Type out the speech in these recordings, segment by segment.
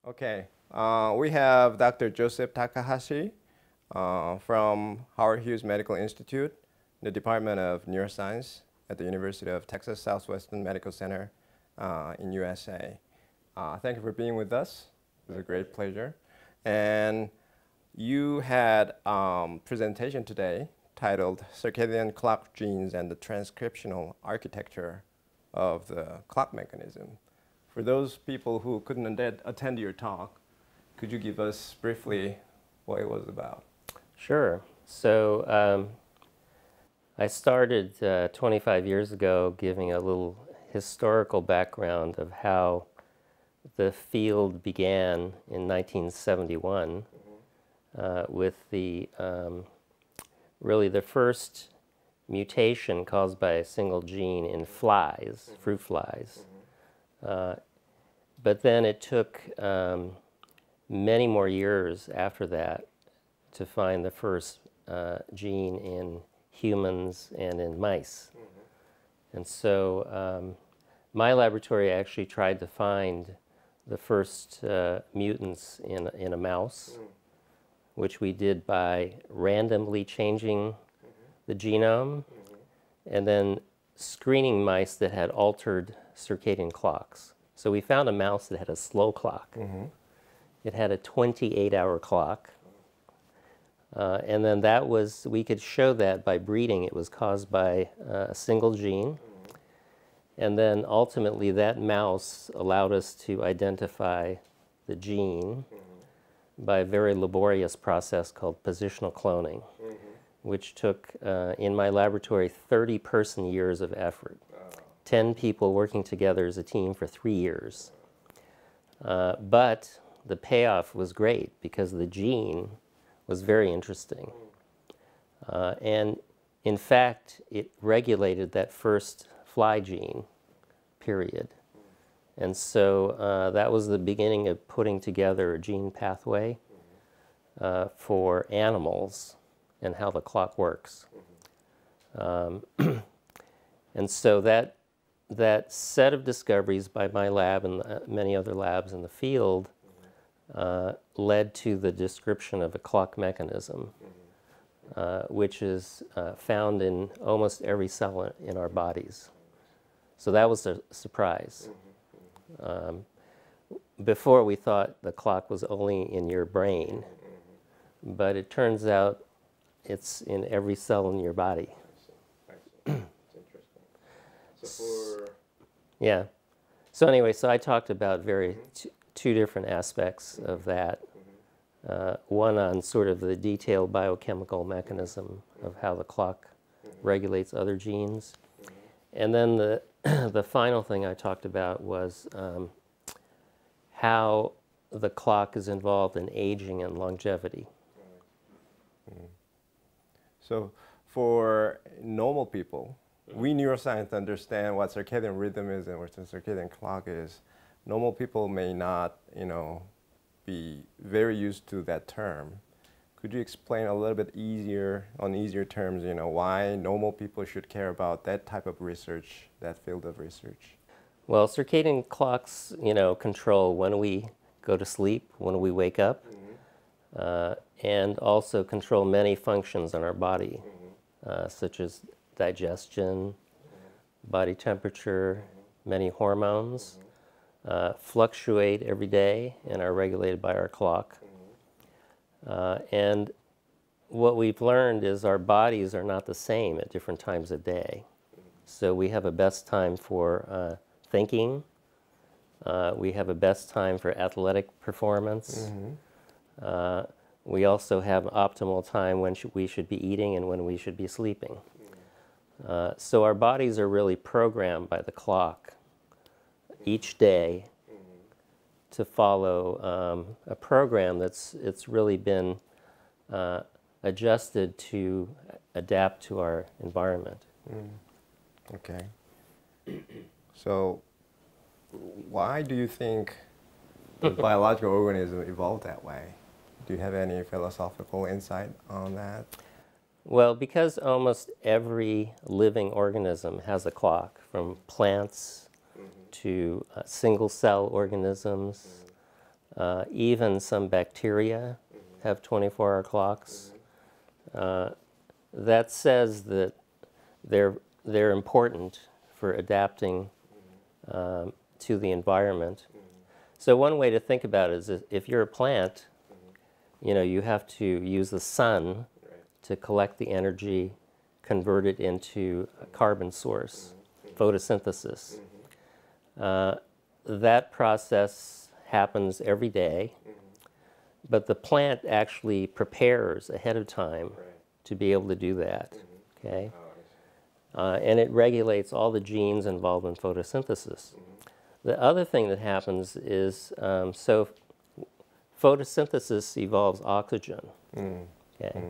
Okay, we have Dr. Jeseph Takahashi from Howard Hughes Medical Institute, the Department of Neuroscience at the University of Texas Southwestern Medical Center in USA. Thank you for being with us. It was a great pleasure. And you had a presentation today titled Circadian Clock Genes and the Transcriptional Architecture of the Clock Mechanism. For those people who couldn't attend your talk, could you give us briefly what it was about? Sure. So I started 25 years ago giving a little historical background of how the field began in 1971 with the really the first mutation caused by a single gene in flies, fruit flies. But then it took many more years after that to find the first gene in humans and in mice. And so my laboratory actually tried to find the first mutants in a mouse, which we did by randomly changing the genome and then screening mice that had altered circadian clocks. So we found a mouse that had a slow clock. It had a 28-hour clock. And then that was, we could show that by breeding. It was caused by a single gene. And then ultimately that mouse allowed us to identify the gene by a very laborious process called positional cloning, which took, in my laboratory, 30 person years of effort. 10 people working together as a team for 3 years. But the payoff was great because the gene was very interesting. And in fact, it regulated that first fly gene, period. And so that was the beginning of putting together a gene pathway for animals and how the clock works. And so that set of discoveries by my lab and many other labs in the field led to the description of a clock mechanism, which is found in almost every cell in our bodies. So that was a surprise. Before we thought the clock was only in your brain, but it turns out it's in every cell in your body. Yeah. So anyway, so I talked about two different aspects of that. One on sort of the detailed biochemical mechanism of how the clock regulates other genes. And then the final thing I talked about was how the clock is involved in aging and longevity. So for normal people, we neuroscientists understand what circadian rhythm is and what the circadian clock is. Normal people may not, be very used to that term. Could you explain a little bit easier terms, why normal people should care about that type of research, that field of research? Well, circadian clocks, control when we go to sleep, when we wake up, and also control many functions in our body, such as digestion, body temperature, many hormones, fluctuate every day and are regulated by our clock. And what we've learned is our bodies are not the same at different times of day. So we have a best time for thinking. We have a best time for athletic performance. We also have optimal time when we should be eating and when we should be sleeping. So our bodies are really programmed by the clock each day to follow a program it's really been adjusted to adapt to our environment. Okay. So why do you think the biological organism evolved that way? Do you have any philosophical insight on that? Well, because almost every living organism has a clock, from plants to single-cell organisms, Even some bacteria have 24-hour clocks. That says that they're important for adapting to the environment. So one way to think about it is if you're a plant, you know, you have to use the sun to collect the energy, convert it into a carbon source, photosynthesis. That process happens every day, but the plant actually prepares ahead of time to be able to do that, okay? And it regulates all the genes involved in photosynthesis. The other thing that happens is, so photosynthesis involves oxygen, okay?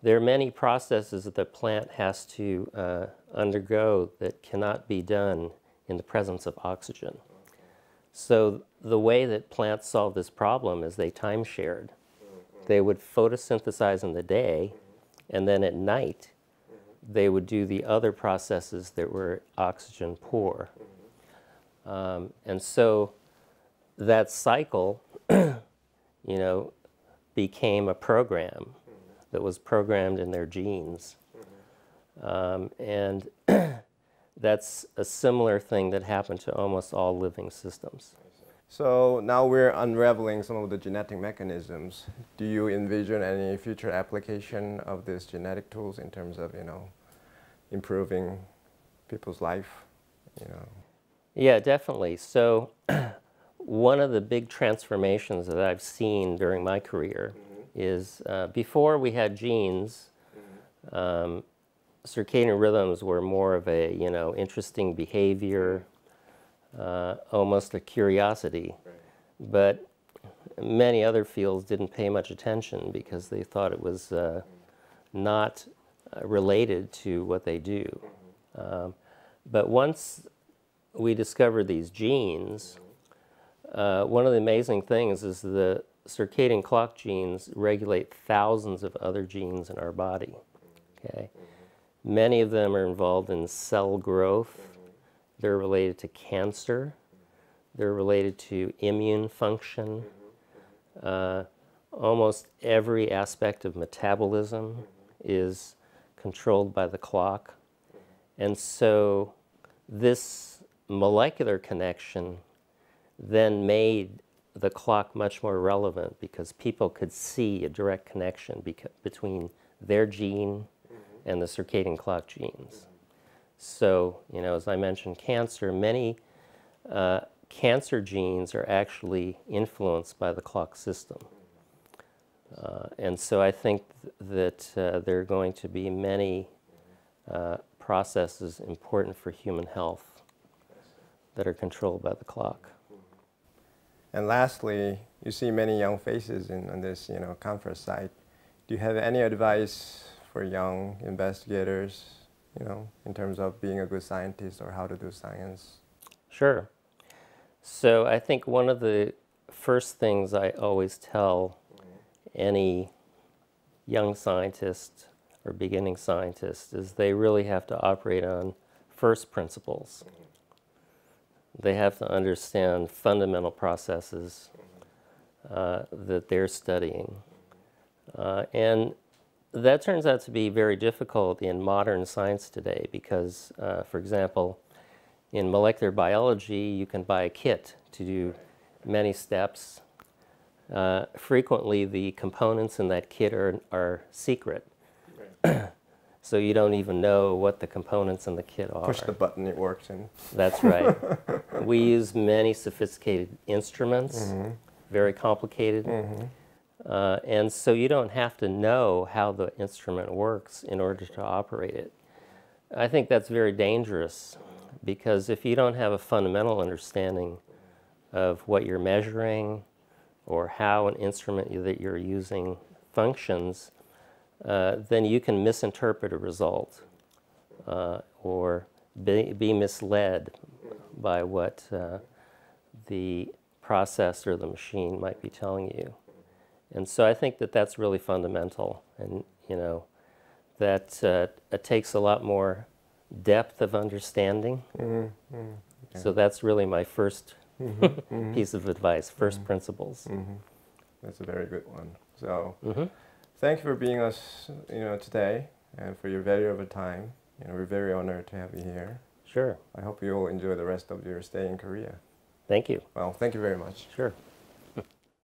There are many processes that the plant has to undergo that cannot be done in the presence of oxygen. So the way that plants solve this problem is they time shared. They would photosynthesize in the day, and then at night they would do the other processes that were oxygen poor. And so that cycle, you know, became a program that was programmed in their genes. And that's a similar thing that happened to almost all living systems. So now we're unraveling some of the genetic mechanisms. Do you envision any future application of these genetic tools in terms of, you know, improving people's life, you know? Yeah, definitely. So one of the big transformations that I've seen during my career is before we had genes, circadian rhythms were more of a, you know, interesting behavior, almost a curiosity. But many other fields didn't pay much attention because they thought it was not related to what they do. But once we discovered these genes, one of the amazing things is the circadian clock genes regulate thousands of other genes in our body. Okay? Many of them are involved in cell growth. They're related to cancer. They're related to immune function. Almost every aspect of metabolism is controlled by the clock. And so this molecular connection then made the clock much more relevant because people could see a direct connection between their gene and the circadian clock genes. So, you know, as I mentioned, cancer, many cancer genes are actually influenced by the clock system. And so I think that there are going to be many processes important for human health that are controlled by the clock. And lastly, you see many young faces on this, you know, conference site. Do you have any advice for young investigators, you know, in terms of being a good scientist or how to do science? Sure. So I think one of the first things I always tell any young scientist or beginning scientist is they really have to operate on first principles. They have to understand fundamental processes that they're studying. And that turns out to be very difficult in modern science today because, for example, in molecular biology, you can buy a kit to do many steps. Frequently, the components in that kit are secret. So you don't even know what the components in the kit are. Push the button, it works. And that's right. We use many sophisticated instruments, very complicated. And so you don't have to know how the instrument works in order to operate it. I think that's very dangerous because if you don't have a fundamental understanding of what you're measuring or how an instrument that you're using functions, then you can misinterpret a result or be misled by what the process or the machine might be telling you. And so I think that that's really fundamental, and you know that it takes a lot more depth of understanding. So that's really my first piece of advice, first principles. That's a very good one. So thank you for being us, today, and for your valuable time. We're very honored to have you here. Sure. I hope you will enjoy the rest of your stay in Korea. Thank you. Well, thank you very much. Sure.